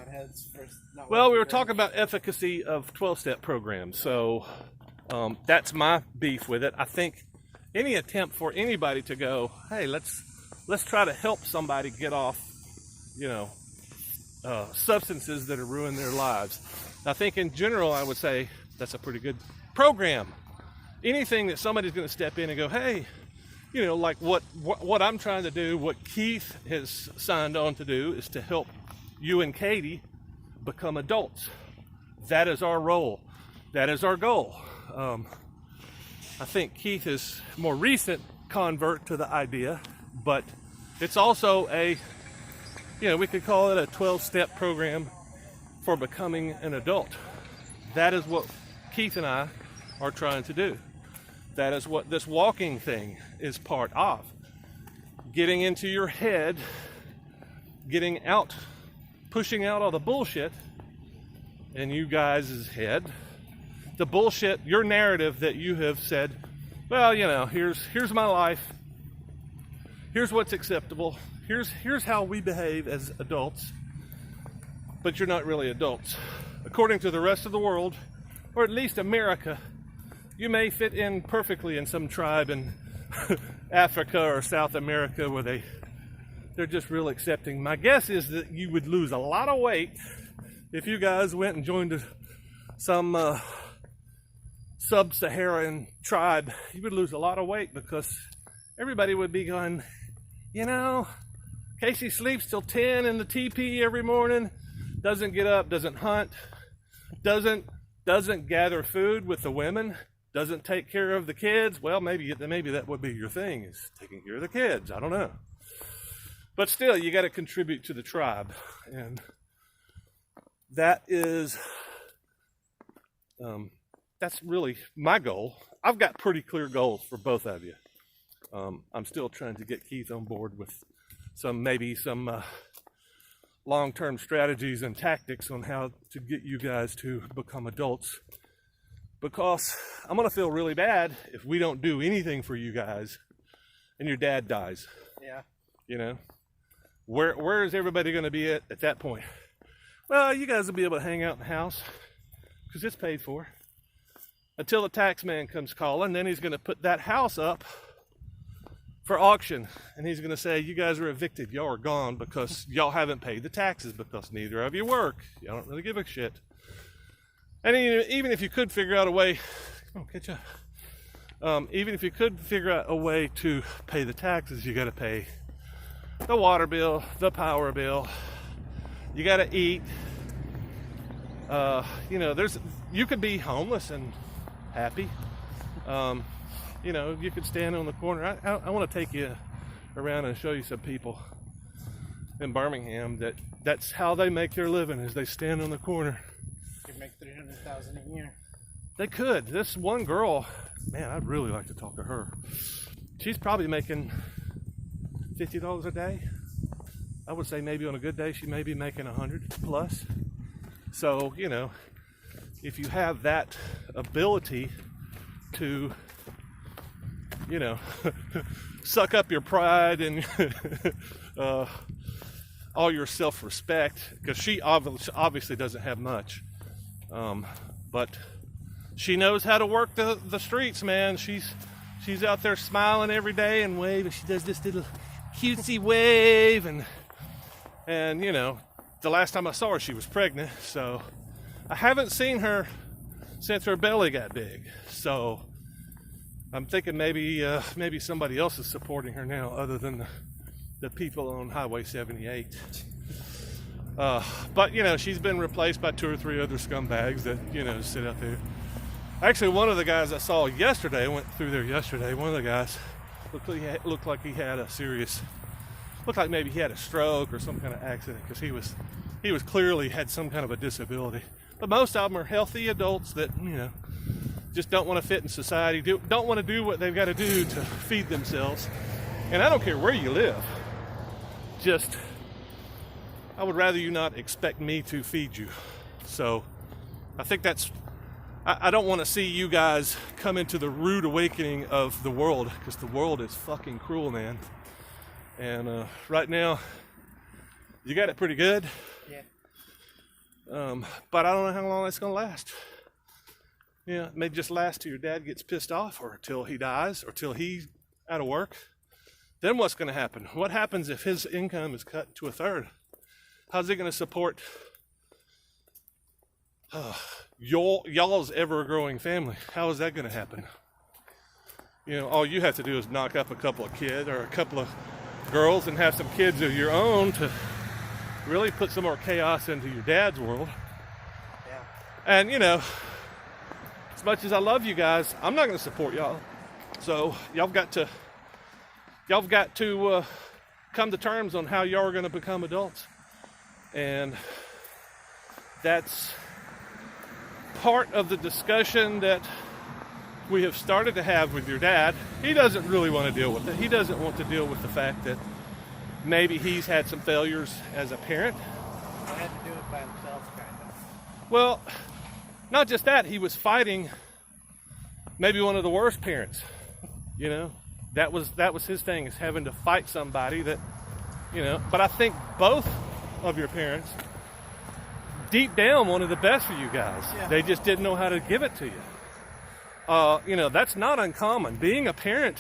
heads for not. Well, we were talking about efficacy of 12-step programs, so that's my beef with it. I think any attempt for anybody to go, hey, let's try to help somebody get off, substances that are ruining their lives. I think in general, I would say that's a pretty good program. Anything that somebody's going to step in and go, hey, like what I'm trying to do, what Keith has signed on to do is to help you and Katie become adults. That is our role. That is our goal. I think Keith is more recent convert to the idea, but it's also we could call it a 12-step program for becoming an adult. That is what Keith and I are trying to do. That is what this walking thing is part of. Getting into your head, pushing out all the bullshit in you guys' head. The bullshit, your narrative that you have said, well, here's my life. Here's what's acceptable. Here's how we behave as adults. But you're not really adults. According to the rest of the world, or at least America, you may fit in perfectly in some tribe in Africa or South America where they're just real accepting. My guess is that you would lose a lot of weight if you guys went and joined some sub-Saharan tribe. You would lose a lot of weight because everybody would be going, Kasey sleeps till 10 in the teepee every morning, doesn't get up, doesn't hunt, doesn't gather food with the women, doesn't take care of the kids. Well, maybe that would be your thing, is taking care of the kids. I don't know. But still, you got to contribute to the tribe. And that is, that's really my goal. I've got pretty clear goals for both of you. I'm still trying to get Keith on board with some long-term strategies and tactics on how to get you guys to become adults. Because I'm going to feel really bad if we don't do anything for you guys and your dad dies. Yeah. Where is everybody going to be at that point? Well, you guys will be able to hang out in the house because it's paid for. Until the tax man comes calling, then he's going to put that house up for auction. And he's going to say, you guys are evicted. Y'all are gone because y'all haven't paid the taxes because neither of you work. Y'all don't really give a shit. And even if you could figure out a way, come on, catch up. Even if you could figure out a way to pay the taxes, you got to pay the water bill, the power bill. You got to eat. You could be homeless and happy. You could stand on the corner. I want to take you around and show you some people in Birmingham that's how they make their living, is they stand on the corner. Make $300,000 a year. They could. This one girl, man, I'd really like to talk to her. She's probably making $50 a day. I would say maybe on a good day she may be making 100 plus. So, if you have that ability to, suck up your pride and all your self-respect, because she obviously doesn't have much. But she knows how to work the streets, man. She's out there smiling every day and waving. She does this little cutesy wave, and the last time I saw her, she was pregnant. So I haven't seen her since her belly got big. So I'm thinking maybe somebody else is supporting her now, other than the people on Highway 78. But she's been replaced by 2 or 3 other scumbags that sit out there. Actually, one of the guys I saw yesterday, I went through there yesterday. One of the guys looked like he had looked like maybe he had a stroke or some kind of accident, because he was clearly had some kind of a disability. But most of them are healthy adults that just don't want to fit in society, don't want to do what they've got to do to feed themselves. And I don't care where you live. I would rather you not expect me to feed you. So I think I don't want to see you guys come into the rude awakening of the world, because the world is fucking cruel, man. And right now, you got it pretty good. Yeah. But I don't know how long that's going to last. Yeah, it may just last till your dad gets pissed off, or till he dies, or till he's out of work. Then what's going to happen? What happens if his income is cut to a third? How's he going to support y'all's ever-growing family? How is that going to happen? You know, all you have to do is knock up a couple of kids or a couple of girls and have some kids of your own to really put some more chaos into your dad's world. Yeah. And, you know, as much as I love you guys, I'm not going to support y'all. So y'all got to come to terms on how y'all are going to become adults. And that's part of the discussion that we have started to have with your dad. He doesn't really want to deal with it. He doesn't want to deal with the fact that maybe he's had some failures as a parent. He had to do it by himself, kind of. Well, not just that, he was fighting maybe one of the worst parents. You know, that was his thing, is having to fight somebody that, you know. But I think both of your parents, deep down, wanted the best for you guys. Yeah. They just didn't know how to give it to you. You know, that's not uncommon. Being a parent,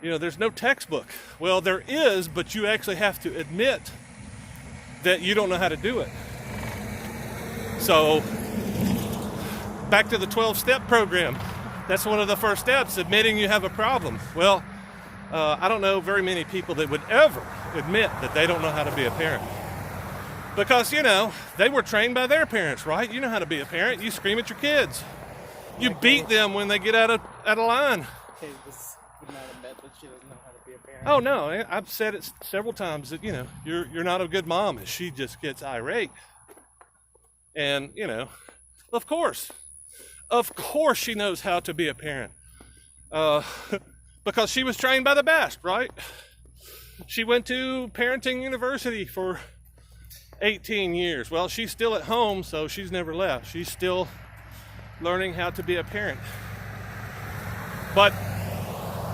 you know, there's no textbook. Well, there is, but you actually have to admit that you don't know how to do it. So, back to the 12-step program. That's one of the first steps, admitting you have a problem. Well, I don't know very many people that would ever admit that they don't know how to be a parent. Because, you know, they were trained by their parents, right? You know how to be a parent. You scream at your kids. You beat them when they get out of line. Okay, this would not admit that she doesn't know how to be a parent. Oh, no. I've said it several times that, you know, you're not a good mom, and she just gets irate. And, you know, of course she knows how to be a parent. Because she was trained by the best, right? She went to parenting university for 18 years. Well, she's still at home, so she's never left. She's still learning how to be a parent. But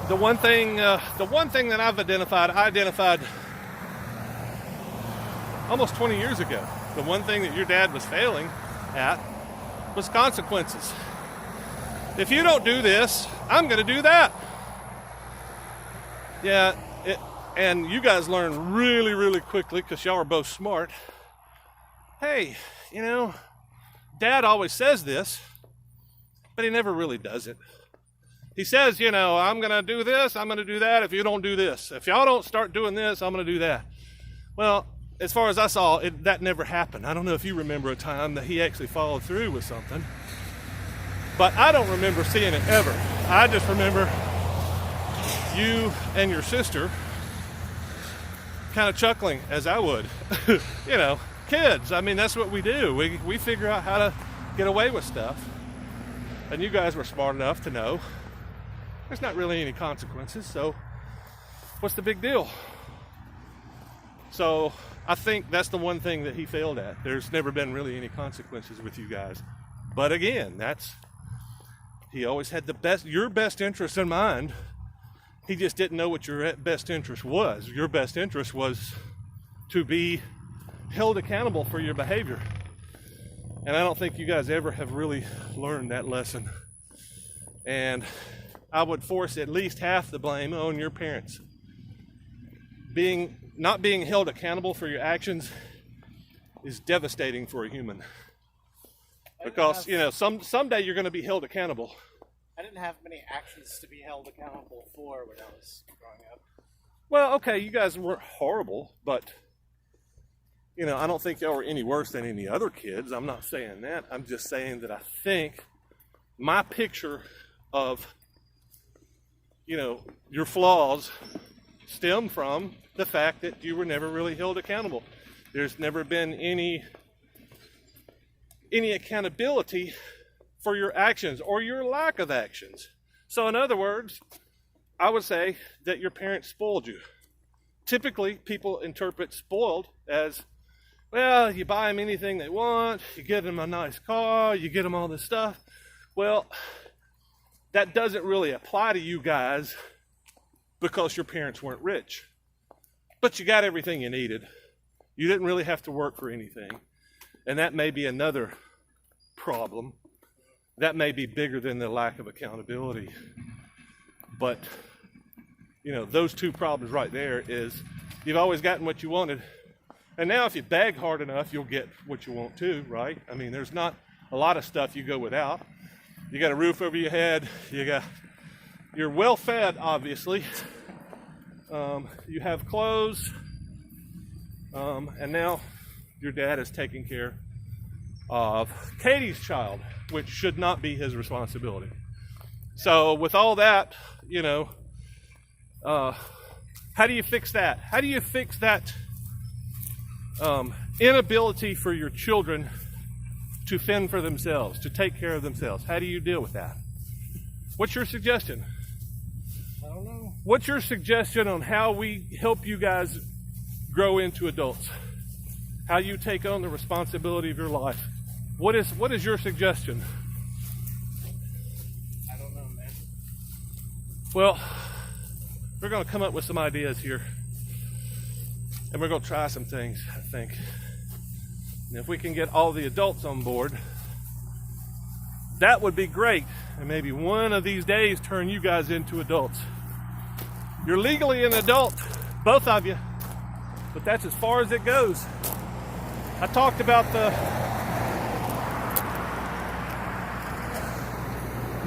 the one thing that I identified almost 20 years ago. The one thing that your dad was failing at was consequences. If you don't do this, I'm going to do that. Yeah, and you guys learn really, really quickly because y'all are both smart. Hey, you know, Dad always says this, but he never really does it. He says, you know, I'm going to do this, I'm going to do that if you don't do this. If y'all don't start doing this, I'm going to do that. Well, as far as I saw, that never happened. I don't know if you remember a time that he actually followed through with something. But I don't remember seeing it ever. I just remember you and your sister kind of chuckling, as I would. You know, kids, I mean, that's what we do. We figure out how to get away with stuff. And you guys were smart enough to know there's not really any consequences, so what's the big deal? So I think that's the one thing that he failed at. There's never been really any consequences with you guys. But again, he always had your best interest in mind. He just didn't know what your best interest was. Your best interest was to be held accountable for your behavior. And I don't think you guys ever have really learned that lesson. And I would force at least half the blame on your parents. Not being held accountable for your actions is devastating for a human. Because, you know, someday you're going to be held accountable. I didn't have many actions to be held accountable for when I was growing up. Well, okay, you guys weren't horrible, but, you know, I don't think y'all were any worse than any other kids. I'm not saying that. I'm just saying that I think my picture of, you know, your flaws stem from the fact that you were never really held accountable. There's never been any accountability for your actions or your lack of actions. So in other words, I would say that your parents spoiled you. Typically, people interpret spoiled as, well, you buy them anything they want, you get them a nice car, you get them all this stuff. Well, that doesn't really apply to you guys because your parents weren't rich. But you got everything you needed. You didn't really have to work for anything. And that may be another problem. That may be bigger than the lack of accountability. But, you know, those two problems right there is you've always gotten what you wanted. And now if you beg hard enough, you'll get what you want too, right? I mean, there's not a lot of stuff you go without. You got a roof over your head. You're well fed, obviously. You have clothes. And now your dad is taking care of Katie's child, which should not be his responsibility. So with all that, you know, how do you fix that? How do you fix that inability for your children to fend for themselves, to take care of themselves? How do you deal with that? What's your suggestion? I don't know. What's your suggestion on how we help you guys grow into adults? How you take on the responsibility of your life? What is your suggestion? I don't know, man. Well, we're going to come up with some ideas here. And we're going to try some things, I think. And if we can get all the adults on board, that would be great. And maybe one of these days turn you guys into adults. You're legally an adult, both of you. But that's as far as it goes. I talked about the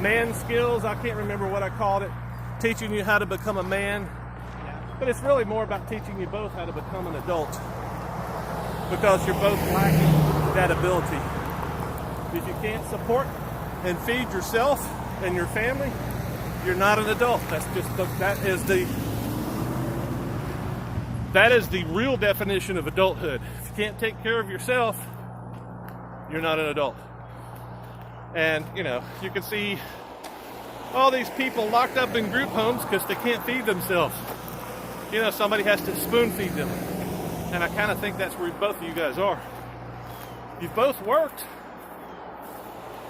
man skills. I can't remember what I called it. Teaching you how to become a man. But it's really more about teaching you both how to become an adult. Because you're both lacking that ability. If you can't support and feed yourself and your family, you're not an adult. That is the real definition of adulthood. If you can't take care of yourself, you're not an adult. And, you know, you can see all these people locked up in group homes because they can't feed themselves. You know, somebody has to spoon feed them. And I kind of think that's where both of you guys are. You've both worked,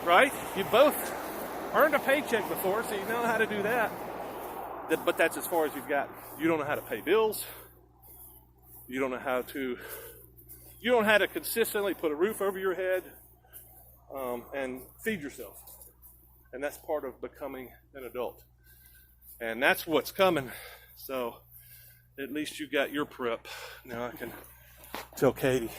right? You've both earned a paycheck before, so you know how to do that. But that's as far as you've got. You don't know how to pay bills. You don't know how to consistently put a roof over your head and feed yourself. And that's part of becoming an adult. And that's what's coming. So at least you got your prep. Now I can tell Katie.